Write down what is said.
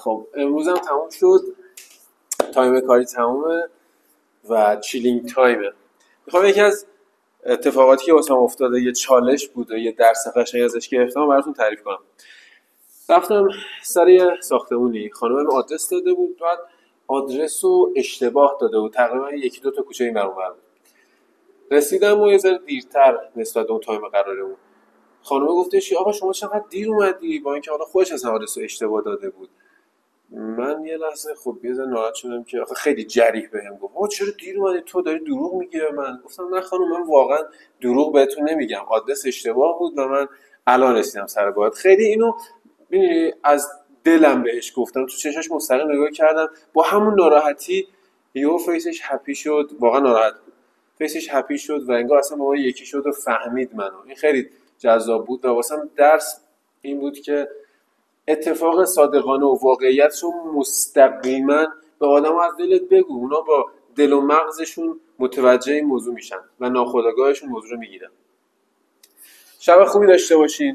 خب امروز هم تموم شد، تایم کاری تمومه و چیلینگ تایمه. میخوام یکی از اتفاقاتی که واسم افتاده، یه چالش بود و یه درس قشنگ ازش گرفتم براتون تعریف کنم. رفتم سر یه ساختمونی، خانم آدرس داده بود، بعد آدرس رو اشتباه داده بود، تقریبا یکی دو تا کوچه این ور بود. رسیدم و یه ذره دیرتر نسبت به اون تایم قرارمون. خانم گفتش آقا شما چقدر دیر اومدی، با اینکه حالا خودش اصلا آدرس رو اشتباه داده بود. من یه لحظه خب یه ذره ناراحت شدم که آخه خیلی جریح بهم گفت آقا چرا دیر اومدی، تو داری دروغ میگی به من. گفتم نه خانم، من واقعا دروغ بهتون نمیگم، آدرس اشتباه بود و من الان رسیدم سر کار. خیلی اینو از دلم بهش گفتم، تو چشاش مستقیم نگاه کردم، با همون ناراحتی یهو فیسش هپی شد، واقعا ناراحت بود، فیسش هپی شد و انگار اصلا با ما یکی شد و فهمید منو. این خیلی جذاب بود و واسم درس این بود که اتفاق صادقانه و واقعیت رو مستقیما به آدم از دلت بگو، اونا با دل و مغزشون متوجه این موضوع میشن و ناخودآگاهشون موضوع رو میگیرن. شب خوبی داشته باشین.